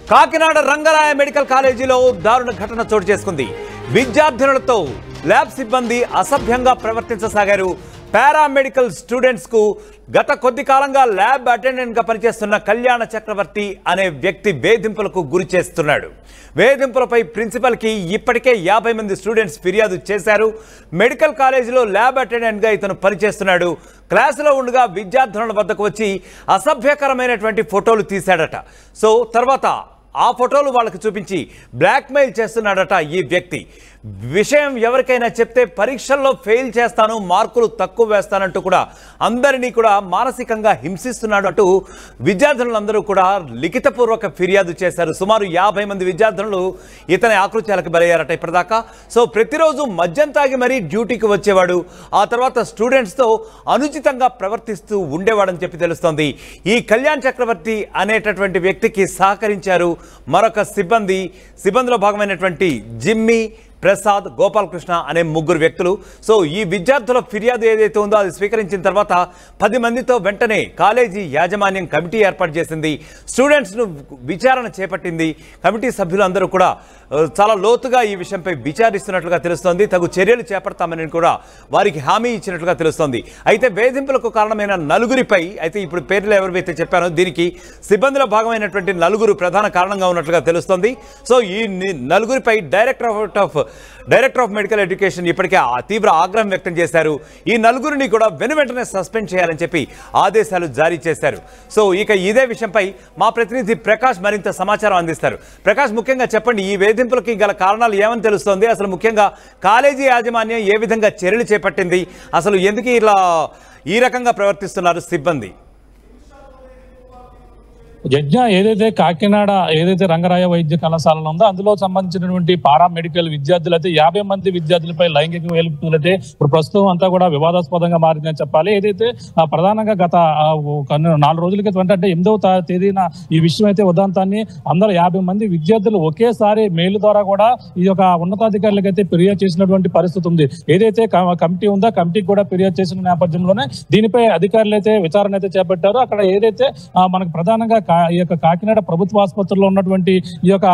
Kakinada Rangaraya medical కాలేజీలో దారుణ ఘటన చోటు చేసుకుంది. విద్యార్థులతో ల్యాబ్ సిబ్బంది అసభ్యంగా ప్రవర్తించసాగారు. పారామెడికల్ స్టూడెంట్స్ కు గత కొద్ది కాలంగా ల్యాబ్ అటెండెంట్ గా పనిచేస్తున్న కళ్యాణ చక్రవర్తి అనే వ్యక్తి వేధింపులకు గురి చేస్తున్నాడు. వేధింపులపై ప్రిన్సిపల్ కి ఇప్పటికే 50 మంది స్టూడెంట్స్ ఫిర్యాదు చేశారు. మెడికల్ కాలేజీలో ల్యాబ్ అటెండెంట్ గా ఇతను పనిచేస్తున్నాడు. క్లాసులో ఉండగా విద్యార్థుల వద్దకు వచ్చి అసభ్యకరమైనటువంటి ఫోటోలు తీశాడట. సో తర్వాత ఆ ఫోటోలు వాళ్ళకి చూపించి బ్లాక్మెయిల్ చేస్తున్నాడట ఈ వ్యక్తి. విషయం ఎవరికైనా చెప్తే పరీక్షల్లో ఫెయిల్ చేస్తాను, మార్కులు తక్కువ వేస్తానంటూ కూడా అందరినీ కూడా మానసికంగా హింసిస్తున్నాడు అంటూ విద్యార్థులందరూ కూడా లిఖితపూర్వక ఫిర్యాదు చేశారు. సుమారు 50 మంది విద్యార్థులు ఇతని ఆకృత్యాలకు బలయ్యారట ఇప్పటిదాకా. సో ప్రతిరోజు మద్యం తాగి మరీ డ్యూటీకి వచ్చేవాడు. ఆ తర్వాత స్టూడెంట్స్తో అనుచితంగా ప్రవర్తిస్తూ ఉండేవాడని చెప్పి తెలుస్తోంది. ఈ కళ్యాణ్ చక్రవర్తి అనేటటువంటి వ్యక్తికి సహకరించారు మరొక సిబ్బందిలో భాగమైనటువంటి జిమ్మి, ప్రసాద్, గోపాలకృష్ణ అనే 3 వ్యక్తులు. సో ఈ విద్యార్థుల ఫిర్యాదు ఏదైతే ఉందో అది స్వీకరించిన తర్వాత 10 మందితో వెంటనే కాలేజీ యాజమాన్యం కమిటీ ఏర్పాటు చేసింది. స్టూడెంట్స్ను విచారణ చేపట్టింది. కమిటీ సభ్యులందరూ కూడా చాలా లోతుగా ఈ విషయంపై విచారిస్తున్నట్లుగా తెలుస్తోంది. తగు చర్యలు చేపడతామని కూడా వారికి హామీ ఇచ్చినట్లుగా తెలుస్తోంది. అయితే వేధింపులకు కారణమైన నలుగురిపై అయితే ఇప్పుడు పేర్లు ఎవరైతే చెప్పారో దీనికి సిబ్బందిలో భాగమైనటువంటి 4 ప్రధాన కారణంగా ఉన్నట్లుగా తెలుస్తోంది. సో ఈ నలుగురిపై డైరెక్టర్ ఆఫ్ మెడికల్ ఎడ్యుకేషన్ ఇప్పటికే తీవ్ర ఆగ్రహం వ్యక్తం చేశారు. ఈ నలుగురిని కూడా వెంటనే సస్పెండ్ చేయాలని చెప్పి ఆదేశాలు జారీ చేశారు. సో ఇక ఇదే విషయంపై మా ప్రతినిధి ప్రకాష్ మరింత సమాచారం అందిస్తారు. ప్రకాష్, ముఖ్యంగా చెప్పండి, ఈ వేధింపులకి గల కారణాలు ఏమని తెలుస్తోంది? అసలు ముఖ్యంగా కాలేజీ యాజమాన్యం ఏ విధంగా చర్యలు చేపట్టింది? అసలు ఎందుకు ఇలా ఈ రకంగా ప్రవర్తిస్తున్నారు సిబ్బంది? యజ్ఞ ఏదైతే కాకినాడ రంగరాయ వైద్య కళాశాలలో ఉందో అందులో సంబంధించినటువంటి పారామెడికల్ విద్యార్థులు అయితే 50 మంది విద్యార్థులపై లైంగిక వేధింపులైతే ఇప్పుడు ప్రస్తుతం అంతా కూడా వివాదాస్పదంగా మారిందని చెప్పాలి. ఏదైతే ప్రధానంగా గత 4 రోజుల క్రితం అంటే 8వ తేదీన ఈ విషయం అయితే ఉదంతాన్ని అందరూ 50 మంది విద్యార్థులు ఒకేసారి మెయిల్ ద్వారా కూడా ఈ యొక్క ఉన్నతాధికారులకు అయితే ఫిర్యాదు చేసినటువంటి పరిస్థితి ఉంది. ఏదైతే కమిటీ ఉందో కమిటీకి కూడా ఫిర్యాదు చేసిన నేపథ్యంలోనే దీనిపై అధికారులు అయితే విచారణ అయితే చేపట్టారు. అక్కడ ఏదైతే మనకు ప్రధానంగా ఈ యొక్క కాకినాడ ప్రభుత్వ ఆసుపత్రిలో ఉన్నటువంటి ఈ యొక్క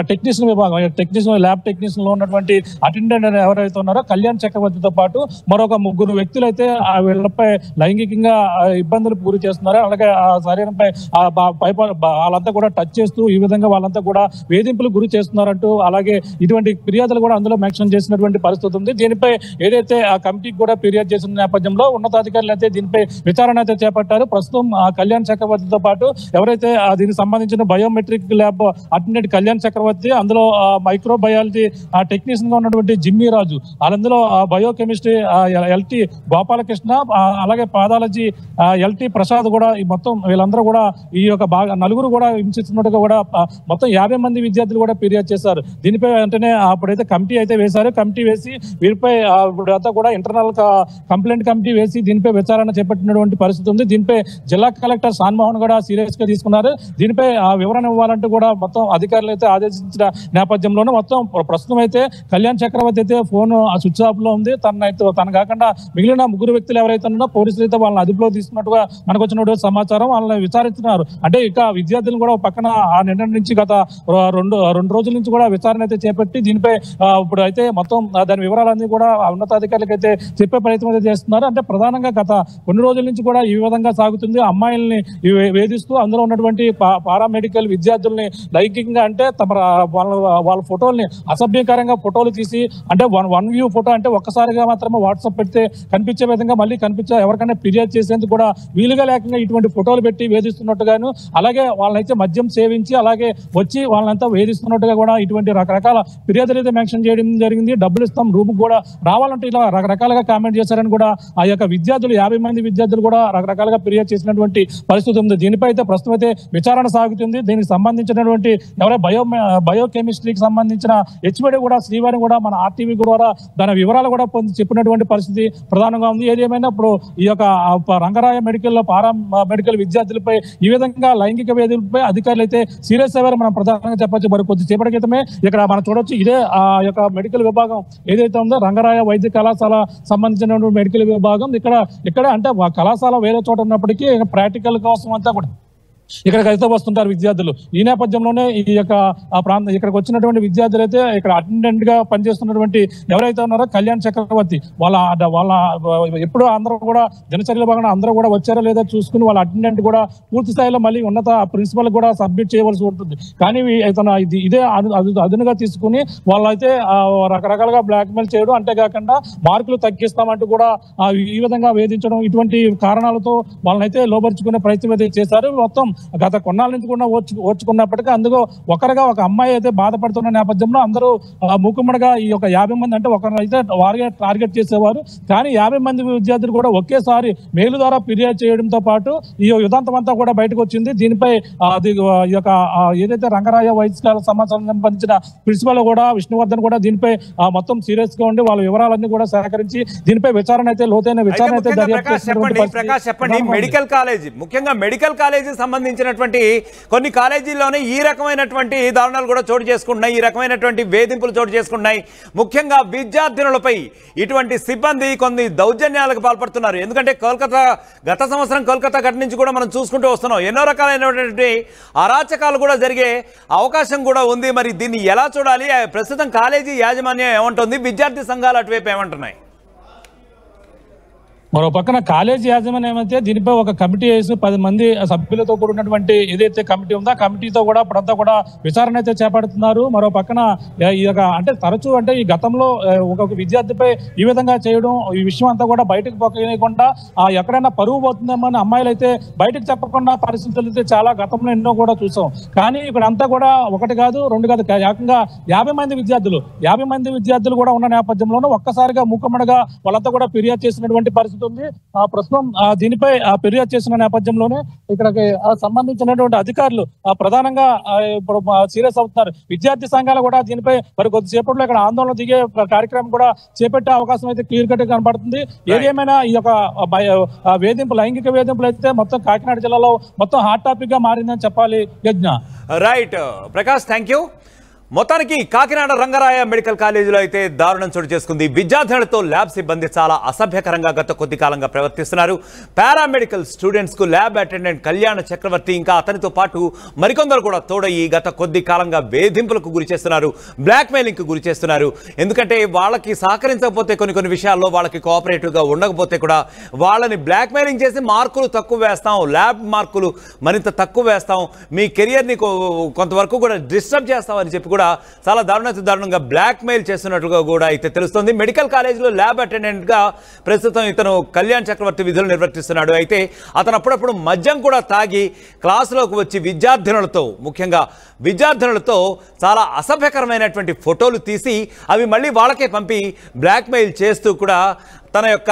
టెక్నీషియన్ విభాగం ల్యాబ్ టెక్నీషియన్ లో ఉన్నటువంటి అటెండెంట్ ఎవరైతే ఉన్నారో కళ్యాణ్ చక్రవర్తితో పాటు మరొక 3 వ్యక్తులు అయితే వీళ్ళపై లైంగికంగా ఇబ్బందులకు గురి చేస్తున్నారు. అలాగే ఆ శరీరంపై వాళ్ళంతా కూడా టచ్ చేస్తూ ఈ విధంగా వాళ్ళంతా కూడా వేధింపులకు గురి చేస్తున్నారంటూ అలాగే ఇటువంటి ఫిర్యాదులు కూడా అందులో మెన్షన్ చేసినటువంటి పరిస్థితి ఉంది. దీనిపై ఏదైతే ఆ కమిటీకి కూడా ఫిర్యాదు చేసిన నేపథ్యంలో ఉన్నతాధికారులు అయితే దీనిపై విచారణ అయితే చేపట్టారు. ప్రస్తుతం కళ్యాణ్ చక్రవర్తితో పాటు ఎవరైతే దీనికి సంబంధించిన బయోమెట్రిక్ ల్యాబ్ అటెండెంట్ కళ్యాణ్ చక్రవర్తి, అందులో మైక్రోబయాలజీ టెక్నీషియన్ గా ఉన్నటువంటి జిమ్మి రాజు, అందులో బయోకెమిస్ట్రీ ఎల్టీ గోపాలకృష్ణ, అలాగే పాథాలజీ ఎల్టీ ప్రసాద్ కూడా ఈ మొత్తం వీళ్ళందరూ కూడా ఈ యొక్క నలుగురు కూడా హింసిస్తున్నట్టుగా కూడా మొత్తం 50 మంది విద్యార్థులు కూడా ఫిర్యాదు చేశారు. దీనిపై వెంటనే అప్పుడైతే కమిటీ అయితే వేశారు. కమిటీ వేసి వీరిపై ఇప్పుడంతా కూడా ఇంటర్నల్ కంప్లైంట్ కమిటీ వేసి దీనిపై విచారణ చేపట్టినటువంటి పరిస్థితి ఉంది. దీనిపై జిల్లా కలెక్టర్ సాన్మోహన్ కూడా సీరియస్ గా తీసుకున్నారు. దీనిపై వివరణ ఇవ్వాలంటూ కూడా మొత్తం అధికారులు అయితే ఆదేశించిన నేపథ్యంలోనే మొత్తం ప్రస్తుతం అయితే కళ్యాణ్ చక్రవర్తి అయితే ఫోన్ స్విచ్ ఆఫ్ లో ఉంది. తన కాకుండా మిగిలిన 3 వ్యక్తులు ఎవరైతే ఉన్నారో పోలీసులు అయితే వాళ్ళని అదుపులో తీసుకున్నట్టుగా మనకు వచ్చినటువంటి సమాచారం. వాళ్ళని విచారిస్తున్నారు. అంటే ఇక విద్యార్థులు కూడా పక్కన ఆ నిన్న నుంచి గత 2 రోజుల నుంచి కూడా విచారణ అయితే చేపట్టి దీనిపై ఇప్పుడు అయితే మొత్తం దాని వివరాలన్నీ కూడా ఉన్నతాధికారులకు అయితే చెప్పే ప్రయత్నం అయితే చేస్తున్నారు. అంటే ప్రధానంగా గత కొన్ని రోజుల నుంచి కూడా ఈ విధంగా సాగుతుంది. అమ్మాయిల్ని వేధిస్తూ అందులో ఉన్నటువంటి పారామెడికల్ విద్యార్థుల్ని లైంగికంగా అంటే వాళ్ళ ఫోటోల్ని అసభ్యకరంగా ఫోటోలు తీసి అంటే వన్ వ్యూ ఫోటో అంటే ఒక్కసారిగా మాత్రమే వాట్సాప్ పెడితే కనిపించే విధంగా మళ్ళీ ఎవరికైనా ఫిర్యాదు చేసేందుకు కూడా వీలుగా లేకుండా ఇటువంటి ఫోటోలు పెట్టి వేధిస్తున్నట్టుగాను, అలాగే వాళ్ళనైతే మద్యం సేవించి అలాగే వచ్చి వాళ్ళంతా వేధిస్తున్నట్టుగా కూడా ఇటువంటి రకరకాల ఫిర్యాదులు అయితే మెన్షన్ చేయడం జరిగింది. డబ్బులు ఇస్తాం రూమ్ కూడా రావాలంటే ఇలా రకరకాలుగా కామెంట్ చేశారని కూడా ఆ యొక్క విద్యార్థులు 50 మంది విద్యార్థులు కూడా రకరకాలుగా ఫిర్యాదు చేసినటువంటి పరిస్థితి ఉంది. దీనిపై అయితే ప్రస్తుతం అయితే విచారణ సాగుతుంది. దీనికి సంబంధించినటువంటి ఎవరైతే బయోకెమిస్ట్రీకి సంబంధించిన హెచ్ఓడి కూడా శ్రీవారి కూడా మన ఆర్టీవీ ద్వారా దాని వివరాలు కూడా చెప్పినటువంటి పరిస్థితి ప్రధానంగా ఉంది. ఏదేమైనా ఇప్పుడు ఈ యొక్క రంగరాయ మెడికల్ విద్యార్థులపై ఈ విధంగా లైంగిక వేధింపులపై అధికారులు అయితే సీరియస్ అయ్యారు మనం ప్రధానంగా చెప్పొచ్చు. మరి కొద్దిసేపటి క్రితమే ఇక్కడ మనం చూడొచ్చు ఇదే ఆ యొక్క మెడికల్ విభాగం ఏదైతే ఉందో రంగరాయ వైద్య కళాశాల సంబంధించినటువంటి మెడికల్ విభాగం ఇక్కడ అంటే కళాశాల వేరే చోట ఉన్నప్పటికీ ప్రాక్టికల్ కోసం అంతా కూడా ఇక్కడికి అయితే వస్తుంటారు విద్యార్థులు. ఈ నేపథ్యంలోనే ఈ యొక్క ప్రాంతం ఇక్కడికి వచ్చినటువంటి విద్యార్థులు అయితే ఇక్కడ అటెండెంట్ గా పనిచేస్తున్నటువంటి ఎవరైతే ఉన్నారో కళ్యాణ్ చక్రవర్తి వాళ్ళ ఎప్పుడు అందరూ కూడా దినచర్యల భాగంగా అందరూ కూడా వచ్చారో లేదో చూసుకుని వాళ్ళ అటెండెంట్ కూడా పూర్తి స్థాయిలో మళ్ళీ ఉన్నత ప్రిన్సిపల్ కూడా సబ్మిట్ చేయవలసి ఉంటుంది. కానీ ఇదే అదునుగా తీసుకుని వాళ్ళైతే రకరకాలుగా బ్లాక్ మెయిల్ చేయడం, అంతేకాకుండా మార్కులు తగ్గిస్తామంటూ కూడా ఈ విధంగా వేధించడం, ఇటువంటి కారణాలతో వాళ్ళనైతే లోపరుచుకునే ప్రయత్నం అయితే చేశారు. మొత్తం గత కొన్నాళ్ళ నుంచి కూడా ఓర్చుకున్నప్పటికీ అందులో ఒకరిగా ఒక అమ్మాయి అయితే బాధపడుతున్న నేపథ్యంలో అందరూ మూకుమ్మడిగా ఈ యొక్క 50 మంది అంటే ఒకరైతే వారిగా టార్గెట్ చేసేవారు. కానీ 50 మంది విద్యార్థులు కూడా ఒకేసారి మెయిల్ ద్వారా ఫిర్యాదు చేయడంతో పాటు ఈ యుధాంతం అంతా కూడా బయటకు వచ్చింది. దీనిపై ఈ యొక్క ఏదైతే రంగరాయ వైద్య సమాచారం సంబంధించిన ప్రిన్సిపల్ కూడా విష్ణువర్ధన్ కూడా దీనిపై మొత్తం సీరియస్ గా ఉండి వాళ్ళ వివరాలన్నీ కూడా సేకరించి దీనిపై విచారణ అయితే లోతైన విచారణ అయితే ప్రకాష్ చెప్పండి, మెడికల్ కాలేజీ ముఖ్యంగా మెడికల్ కాలేజీ సంబంధించినటువంటి కొన్ని కాలేజీల్లోనే ఈ రకమైనటువంటి దారుణాలు కూడా చోటు చేసుకుంటున్నాయి, ఈ రకమైనటువంటి వేధింపులు చోటు చేసుకుంటున్నాయి. ముఖ్యంగా విద్యార్థినులపై ఇటువంటి సిబ్బంది కొన్ని దౌర్జన్యాలకు పాల్పడుతున్నారు. ఎందుకంటే గత సంవత్సరం కోల్కతా ఘటన నుంచి కూడా మనం చూసుకుంటూ వస్తున్నాం. ఎన్నో రకాలైనటువంటి అరాచకాలు కూడా జరిగే అవకాశం కూడా ఉంది. మరి దీన్ని ఎలా చూడాలి? ప్రస్తుతం కాలేజీ యాజమాన్యం ఏమంటుంది, విద్యార్థి సంఘాలు అటువైపు ఏమంటున్నాయి? మరో పక్కన కాలేజీ యాజమాన్యం ఏమైతే దీనిపై ఒక కమిటీ వేసి 10 మంది సభ్యులతో కూడినటువంటి ఏదైతే కమిటీ ఉందో ఆ కమిటీతో కూడా ఇప్పుడంతా కూడా విచారణ అయితే చేపడుతున్నారు. మరో పక్కన ఈ యొక్క అంటే తరచూ అంటే ఈ గతంలో ఒక విద్యార్థిపై ఈ విధంగా చేయడం, ఈ విషయం అంతా కూడా బయటకు పోకుండా ఎక్కడైనా పరువు పోతుందేమో అని అమ్మాయిలు అయితే బయటకు చెప్పకుండా పరిస్థితులు అయితే చాలా గతంలో ఎన్నో కూడా చూసాం. కానీ ఇక్కడ అంతా కూడా ఒకటి కాదు రెండు కాదు, ఏకంగా 50 మంది విద్యార్థులు కూడా ఉన్న నేపథ్యంలోనూ ఒక్కసారిగా మూకమ్మడిగా వాళ్ళంతా కూడా ఫిర్యాదు చేసినటువంటి పరిస్థితి ఉంది. ప్రస్తుతం దీనిపై ఫిర్యాదు చేసిన నేపథ్యంలోనే ఇక్కడికి సంబంధించినటువంటి అధికారులు ప్రధానంగా ఇప్పుడు సీరియస్ అవుతున్నారు. విద్యార్థి సంఘాలు కూడా దీనిపై మరి కొద్దిసేపట్లో ఇక్కడ ఆందోళన దిగే కార్యక్రమం కూడా చేపట్టే అవకాశం అయితే క్లియర్ కట్ కనబడుతుంది. ఏదేమైనా ఈ యొక్క లైంగిక వేధింపులు అయితే మొత్తం కాకినాడ జిల్లాలో మొత్తం హాట్ టాపిక్ గా మారిందని చెప్పాలి. యజ్ఞ రైట్ ప్రకాష్, థ్యాంక్ యూ. మొత్తానికి కాకినాడ రంగరాయ మెడికల్ కాలేజీలో అయితే దారుణం చోటు చేసుకుంది. విద్యార్థులతో ల్యాబ్ సిబ్బంది చాలా అసభ్యకరంగా గత కొద్ది కాలంగా ప్రవర్తిస్తున్నారు. పారామెడికల్ స్టూడెంట్స్ కు ల్యాబ్ అటెండెంట్ కళ్యాణ చక్రవర్తి ఇంకా అతనితో పాటు మరికొందరు కూడా తోడయి గత కొద్ది కాలంగా వేధింపులకు గురి చేస్తున్నారు, బ్లాక్ మెయిలింగ్ కు గురి చేస్తున్నారు. ఎందుకంటే వాళ్ళకి సహకరించకపోతే కొన్ని విషయాల్లో వాళ్ళకి కోఆపరేటివ్ గా ఉండకపోతే కూడా వాళ్ళని బ్లాక్ మెయిలింగ్ చేసి మార్కులు తక్కువ వేస్తాం, ల్యాబ్ మార్కులు మరింత తక్కువ వేస్తాం, మీ కెరియర్ని కొంతవరకు కూడా డిస్టర్బ్ చేస్తామని చెప్పి కూడా చాలా దారుణంగా బ్లాక్ మెయిల్ చేస్తున్నట్లుగా కూడా అయితే తెలుస్తుంది. మెడికల్ కాలేజీలో ల్యాబ్ అటెండెంట్ గా ప్రస్తుతం ఇతను కళ్యాణ్ చక్రవర్తి విధులు నిర్వర్తిస్తున్నాడు. అయితే అతను అప్పుడప్పుడు మద్యం కూడా తాగి క్లాసులోకి వచ్చి ముఖ్యంగా విద్యార్థినులతో చాలా అసభ్యకరమైనటువంటి ఫోటోలు తీసి అవి మళ్ళీ వాళ్ళకే పంపి బ్లాక్ మెయిల్ చేస్తూ కూడా తన యొక్క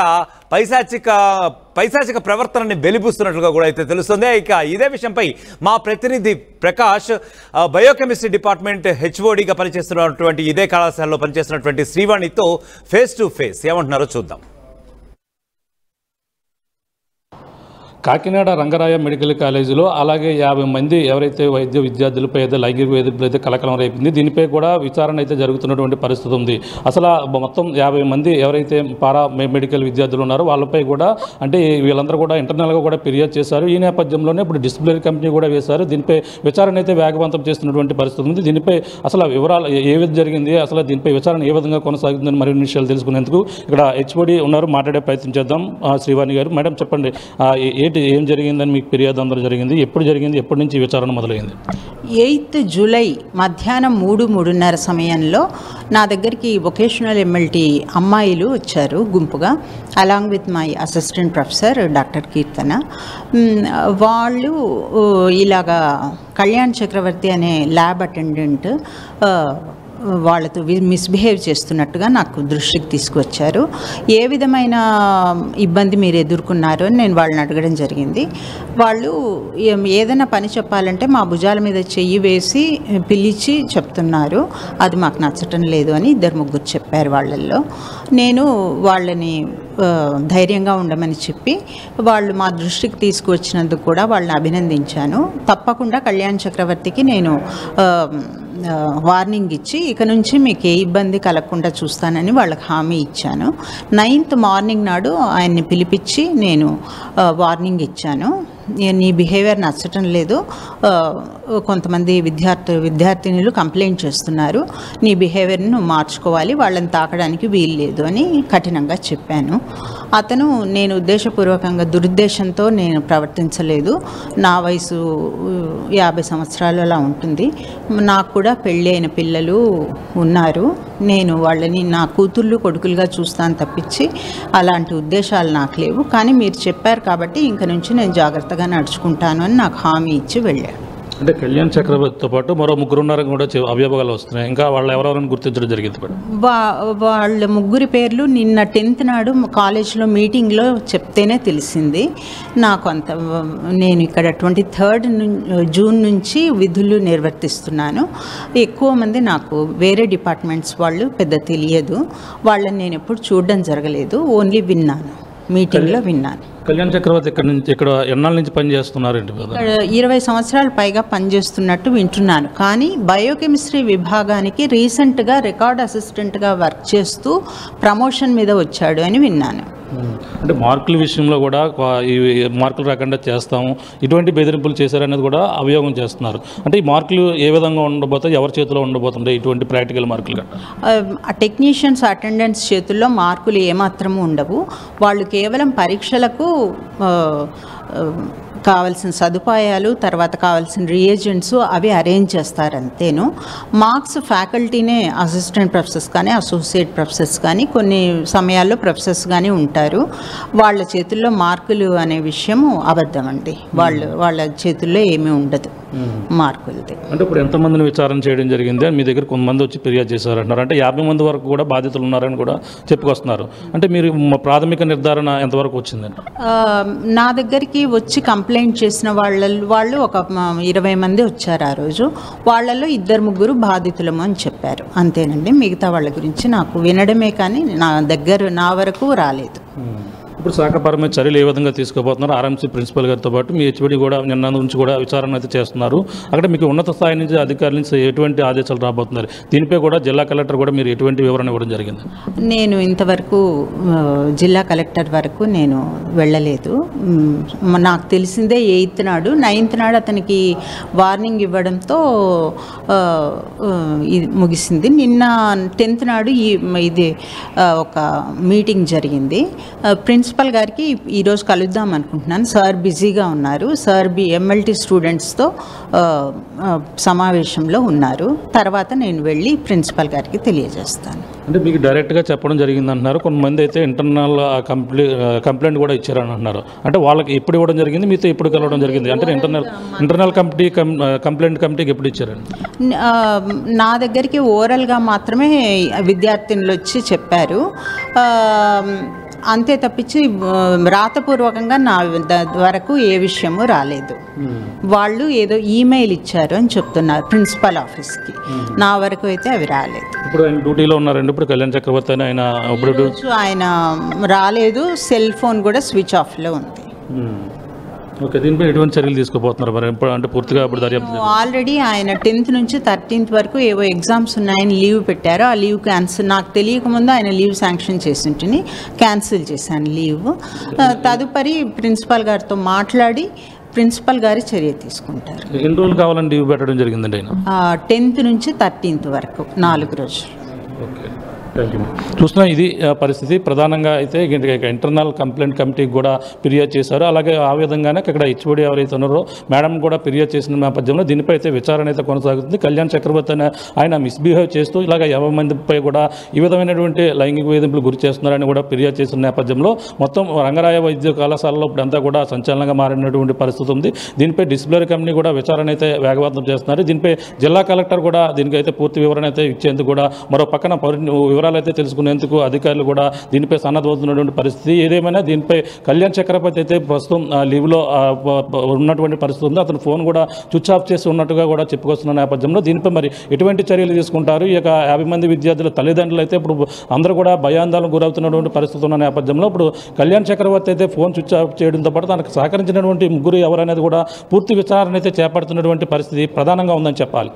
పైశాచిక ప్రవర్తనని వెలిబుస్తున్నట్లుగా కూడా అయితే తెలుస్తుంది. ఇక ఇదే విషయంపై మా ప్రతినిధి ప్రకాష్ బయోకెమిస్ట్రీ డిపార్ట్మెంట్ హెచ్ఓడిగా పనిచేస్తున్నటువంటి ఇదే కళాశాలలో పనిచేస్తున్నటువంటి శ్రీవాణితో ఫేస్ టు ఫేస్ ఏమంటున్నారో చూద్దాం. కాకినాడ రంగరాయ మెడికల్ కాలేజీలో అలాగే 50 మంది ఎవరైతే వైద్య విద్యార్థులపై అయితే లైంగిక వేధింపులు అయితే కలకలం రేపింది. దీనిపై కూడా విచారణ అయితే జరుగుతున్నటువంటి పరిస్థితి ఉంది. అసలు మొత్తం 50 మంది ఎవరైతే మెడికల్ విద్యార్థులు ఉన్నారో వాళ్ళపై కూడా అంటే వీళ్ళందరూ కూడా ఇంటర్నల్గా కూడా ఫిర్యాదు చేశారు. ఈ నేపథ్యంలోనే ఇప్పుడు డిసిప్లినరీ కంపెనీ కూడా వేశారు. దీనిపై విచారణ అయితే వేగవంతం చేస్తున్నటువంటి పరిస్థితి ఉంది. దీనిపై అసలు వివరాలు ఏ విధంగా జరిగింది, అసలు దీనిపై విచారణ ఏ విధంగా కొనసాగుతుందని మరిన్ని విషయాలు తెలుసుకునేందుకు ఇక్కడ హెచ్ఓడి ఉన్నారు, మాట్లాడే ప్రయత్నం చేద్దాం. శ్రీవాణి గారు, మేడం చెప్పండి, ఏం జరిగిందని మీకు ఫిర్యాదు అందరూ జరిగింది, ఎప్పుడు జరిగింది, ఎప్పటి నుంచి విచారణ మొదలైంది? 8 జూలై మధ్యాహ్నం 3-3:30 సమయంలో నా దగ్గరికి వొకేషనల్ ఎమ్మెల్టీ అమ్మాయిలు వచ్చారు గుంపుగా, along with my assistant professor doctor Keerthana. వాళ్ళు ఇలాగా కళ్యాణ్ చక్రవర్తి అనే ల్యాబ్ అటెండెంట్ వాళ్ళతో మిస్బిహేవ్ చేస్తున్నట్టుగా నాకు దృష్టికి తీసుకువచ్చారు. ఏ విధమైన ఇబ్బంది మీరు ఎదుర్కొన్నారో అని నేను వాళ్ళని అడగడం జరిగింది. వాళ్ళు ఏదైనా పని చెప్పాలంటే మా భుజాల మీద చెయ్యి వేసి పిలిచి చెప్తున్నారు, అది మాకు నచ్చటం లేదు అని 2-3 చెప్పారు. వాళ్ళల్లో నేను వాళ్ళని ధైర్యంగా ఉండమని చెప్పి వాళ్ళు మా దృష్టికి తీసుకువచ్చినందుకు కూడా వాళ్ళని అభినందించాను. తప్పకుండా కళ్యాణ్ చక్రవర్తికి నేను వార్నింగ్ ఇచ్చి ఇక నుంచి మీకు ఏ ఇబ్బంది కలగకుండా చూస్తానని వాళ్ళకి హామీ ఇచ్చాను. 9th మార్నింగ్ నాడు ఆయన్ని పిలిపించి నేను వార్నింగ్ ఇచ్చాను. నీ బిహేవియర్ నచ్చటం లేదు, కొంతమంది విద్యార్థినులు కంప్లైంట్ చేస్తున్నారు, నీ బిహేవియర్ని నువ్వు మార్చుకోవాలి, వాళ్ళని తాకడానికి వీలు లేదు అని కఠినంగా చెప్పాను. అతను నేను ఉద్దేశపూర్వకంగా దురుద్దేశంతో నేను ప్రవర్తించలేదు, నా వయసు 50 సంవత్సరాలు అలా ఉంటుంది, నాకు కూడా పెళ్ళి అయిన పిల్లలు ఉన్నారు, నేను వాళ్ళని నా కూతుళ్ళు కొడుకులుగా చూస్తాను తప్పించి అలాంటి ఉద్దేశాలు నాకు లేవు, కానీ మీరు చెప్పారు కాబట్టి ఇంక నుంచి నేను జాగ్రత్తగా నడుచుకుంటాను అని నాకు హామీ ఇచ్చి వెళ్ళాడు. అంటే కళ్యాణ్ చక్రవర్తితో పాటు మరో 3 ఉన్నారు కూడా అభియోగాలు వస్తున్నాయి, ఇంకా వాళ్ళు ఎవరెవరైనా గుర్తించడం జరిగింది మేడం? వాళ్ళ 3 పేర్లు నిన్న 10th నాడు కాలేజ్లో మీటింగ్లో చెప్తేనే తెలిసింది నాకు. నేను ఇక్కడ 23rd జూన్ నుంచి విధులు నిర్వర్తిస్తున్నాను. ఎక్కువ మంది నాకు వేరే డిపార్ట్మెంట్స్ వాళ్ళు పెద్ద తెలియదు, వాళ్ళని నేను ఎప్పుడు చూడడం జరగలేదు, ఓన్లీ విన్నాను, మీటింగ్లో విన్నాను. కళ్యాణ్ చక్రవర్తి ఇక్కడ ఎన్నాళ్ళ నుంచి పనిచేస్తున్నారండి? 20 సంవత్సరాలు పైగా పనిచేస్తున్నట్టు వింటున్నాను, కానీ బయోకెమిస్ట్రీ విభాగానికి రీసెంట్గా రికార్డ్ అసిస్టెంట్గా వర్క్ చేస్తూ ప్రమోషన్ మీద వచ్చాడు అని విన్నాను. అంటే మార్కుల విషయంలో కూడా ఈ మార్కులు రాకుండా చేస్తాము, ఇటువంటి బెదిరింపులు చేశారనేది కూడా అభియోగం చేస్తున్నారు. అంటే ఈ మార్కులు ఏ విధంగా ఉండబోతాయి, ఎవరి చేతిలో ఉండబోతుంది ఇటువంటి ప్రాక్టికల్ మార్కులు? టెక్నీషియన్స్ అటెండెన్స్ చేతుల్లో మార్కులు ఏమాత్రము ఉండవు, వాళ్ళు కేవలం పరీక్షలకు కావాల్సిన సదుపాయాలు, తర్వాత కావాల్సిన రియేజెంట్స్ అవి అరేంజ్ చేస్తారు అంతేను. మార్క్స్ ఫ్యాకల్టీనే, అసిస్టెంట్ ప్రొఫెసర్స్ కానీ అసోసియేట్ ప్రొఫెసర్స్ కానీ కొన్ని సమయాల్లో ప్రొఫెసర్స్ కానీ ఉంటారు, వాళ్ళ చేతుల్లో మార్కులు అనే విషయము అబద్ధం అండి. వాళ్ళ చేతుల్లో ఏమీ ఉండదు మార్కులది. అంటే ఇప్పుడు ఎంతమందిని విచారణ చేయడం జరిగింది? మీ దగ్గర కొంతమంది వచ్చి ఫిర్యాదు చేశారంటున్నారు, అంటే 50 మంది వరకు కూడా బాధితులు ఉన్నారని కూడా చెప్పుకొస్తున్నారు. అంటే మీరు ప్రాథమిక నిర్ధారణ ఎంతవరకు వచ్చిందండి? నా దగ్గరికి వచ్చి కంప్లైంట్ చేసిన వాళ్ళు ఒక 20 మంది వచ్చారు ఆ రోజు, వాళ్ళలో 2-3 బాధితులము అని చెప్పారు, అంతేనండి. మిగతా వాళ్ళ గురించి నాకు వినడమే కానీ నా వరకు రాలేదు. ఇప్పుడు శాఖపరమైన చర్యలు ఏ విధంగా తీసుకోబోతున్నారు? ఆర్ఎంసీ ప్రిన్సిపల్ గారితో పాటు మీ హెచ్ఓడి కూడా నిన్న నుంచి కూడా విచారణ అయితే చేస్తున్నారు. అక్కడ మీకు ఉన్నత స్థాయి నుంచి అధికారుల నుంచి ఎటువంటి ఆదేశాలు రాబోతున్నారు? దీనిపై కూడా జిల్లా కలెక్టర్ కూడా మీరు ఎటువంటి వివరణ ఇవ్వడం జరిగింది? నేను ఇంతవరకు జిల్లా కలెక్టర్ వరకు నేను వెళ్ళలేదు. నాకు తెలిసిందే 8th నాడు, 9th నాడు అతనికి వార్నింగ్ ఇవ్వడంతో ఇది ముగిసింది. నిన్న 10th నాడు ఇది ఒక మీటింగ్ జరిగింది. ప్రిన్సిపల్ గారికి ఈరోజు కలుద్దాం అనుకుంటున్నాను, సార్ బిజీగా ఉన్నారు, సార్ ఎంఎల్టీ స్టూడెంట్స్తో సమావేశంలో ఉన్నారు, తర్వాత నేను వెళ్ళి ప్రిన్సిపల్ గారికి తెలియజేస్తాను. అంటే మీకు డైరెక్ట్గా చెప్పడం జరిగింది అంటున్నారు, కొంతమంది అయితే ఇంటర్నల్ కంప్లైంట్ కూడా ఇచ్చారని అంటున్నారు. అంటే వాళ్ళకి ఎప్పుడు ఇవ్వడం జరిగింది, మీతో ఎప్పుడు కలవడం జరిగింది? అంటే ఇంటర్నల్ కంప్లైంట్ కమిటీకి ఎప్పుడు ఇచ్చారండి? నా దగ్గరికి ఓరల్గా మాత్రమే విద్యార్థినులు వచ్చి చెప్పారు, అంతే తప్పించి రాతపూర్వకంగా నా వరకు ఏ విషయము రాలేదు. వాళ్ళు ఏదో ఈమెయిల్ ఇచ్చారు అని చెప్తున్నారు ప్రిన్సిపల్ ఆఫీస్కి, నా వరకు అయితే అవి రాలేదు. ఇప్పుడు ఆయన డ్యూటీలో ఉన్నారండి ఇప్పుడు కళ్యాణ్ చక్రవర్తి ఆయన రాలేదు, సెల్ ఫోన్ కూడా స్విచ్ ఆఫ్లో ఉంది. ఓకే, దీనిపై ఎటువంటి చర్యలు తీసుకోబోతున్నారు మరి? అంటే పూర్తిగా ఇప్పుడు దర్యాప్తు ఆల్రెడీ ఆయన 10th నుంచి 13th వరకు ఏవో ఎగ్జామ్స్ ఉన్నాయని లీవ్ పెట్టారు, ఆ లీవ్ క్యాన్సిల్, నాకు తెలియకముందు ఆయన లీవ్ శాంక్షన్ చేసి ఉంటుంది, క్యాన్సిల్ చేశాను లీవ్. తదుపరి ప్రిన్సిపాల్ గారితో మాట్లాడి ప్రిన్సిపల్ గారి చర్య తీసుకుంటారు. ఎన్ని రోజులు కావాలని లీవ్ పెట్టడం జరిగిందండి ఆయన? 10th నుంచి 13th వరకు 4 రోజులు. ఓకే, చూస్తున్నా ఇది పరిస్థితి. ప్రధానంగా అయితే ఇంటర్నల్ కంప్లైంట్ కమిటీకి కూడా ఫిర్యాదు చేశారు. అలాగే ఆ విధంగానే ఇక్కడ హెచ్ఓడి ఎవరైతే ఉన్నారో మేడం కూడా ఫిర్యాదు చేసిన నేపథ్యంలో దీనిపై అయితే విచారణ అయితే కొనసాగుతుంది. కళ్యాణ్ చక్రవర్తి ఆయన మిస్బిహేవ్ చేస్తూ ఇలాగ 50 మందిపై కూడా ఈ విధమైనటువంటి లైంగిక వేధింపులు గురి చేస్తున్నారని కూడా ఫిర్యాదు చేసిన నేపథ్యంలో మొత్తం రంగరాయ వైద్య కళాశాలలో ఇప్పుడంతా కూడా సంచలనంగా మారినటువంటి పరిస్థితి ఉంది. దీనిపై డిసిప్లినరీ కమిటీ కూడా విచారణ అయితే వేగవంతం చేస్తున్నారు. దీనిపై జిల్లా కలెక్టర్ కూడా దీనికైతే పూర్తి వివరణ అయితే ఇచ్చేందుకు కూడా, మరో పక్కన వివరాలు అయితే తెలుసుకునేందుకు అధికారులు కూడా దీనిపై సన్నద్ధమవుతున్నటువంటి పరిస్థితి. ఏదేమైనా దీనిపై కళ్యాణ్ చక్రవర్తి అయితే ప్రస్తుతం లీవ్లో ఉన్నటువంటి పరిస్థితి ఉంది. అతను ఫోన్ కూడా స్విచ్ ఆఫ్ చేసి ఉన్నట్టుగా కూడా చెప్పుకొస్తున్న నేపథ్యంలో దీనిపై మరి ఎటువంటి చర్యలు తీసుకుంటారు? ఇక 50 మంది విద్యార్థుల తల్లిదండ్రులు అయితే ఇప్పుడు అందరూ కూడా భయాందోళనకు గురవుతున్నటువంటి పరిస్థితి ఉన్న నేపథ్యంలో ఇప్పుడు కళ్యాణ్ చక్రవర్తి అయితే ఫోన్ స్విచ్ ఆఫ్ చేయడంతో పాటు తనకు సహకరించినటువంటి 3 ఎవరనేది కూడా పూర్తి విచారణ అయితే చేపడుతున్నటువంటి పరిస్థితి ప్రధానంగా ఉందని చెప్పాలి.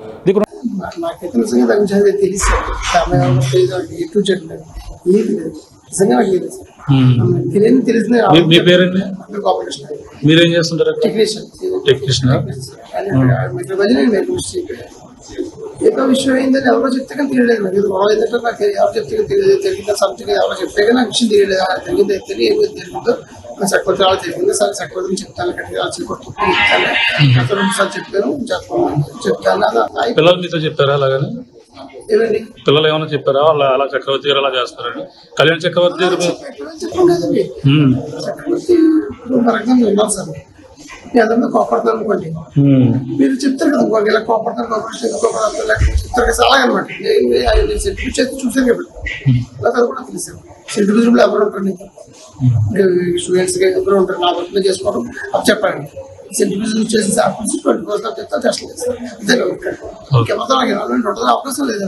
నాకైతే నిజంగా దాని తెలిసి నిజంగా నాకు తెలియదు. తెలిసింది మీ పేరండి? గోపాలకృష్ణ. మీరేం చేస్తుంటారు? టెక్నీషియన్. ఏదో విషయం ఏంటంటే ఎవరో చెప్తే కానీ తెలియలేదు నాకు. గొడవ ఏంటంటే నాకు ఎవరు చెప్తే తెలియదు సంథింగ్ ఎవరో చెప్తే కానీ నాకు విషయం తెలియలేదు. తెలియదు ఏమో తెలియదు. చక్రవర్తి వాళ్ళు తెలిసింది సార్, చక్రవర్తిని చెప్తాను కట్టిగా చెప్తాను సార్ చెప్తాను. పిల్లలు మీతో చెప్తారా అలాగని? ఏమండి పిల్లలు ఏమైనా చెప్పారా వాళ్ళు అలా చక్రవర్తి గారు అలా చేస్తారని? కళ్యాణ్ చక్రవర్తి గారు చెప్పడం కాదండి. చక్రవర్తి ఫర్ ఎగ్జాంపుల్ ఉన్నారు సార్, నేను అందరితో కోపడతాను అనుకోండి, మీరు చెప్తారు కదా ఇంకొక ఇలా కోపడతాను చెప్తారు కదా అలాగనమాట. నేను సెంటిమెంట్ చేసి చూసాను కాబట్టి నాకు అది కూడా తెలిసాను. సెంటిమెంట్ ఎవరు ఉంటారు స్టూడెంట్స్ ఎవరు ఉంటారు నా వర్క్ చేసుకోవడం అది చెప్పండి. సెంటిమెంట్ చేసి 24 చెప్తా టెస్ట్ చేస్తాను. అంతే కదా ఇంకెవరితో నాకు అవకాశం లేదు.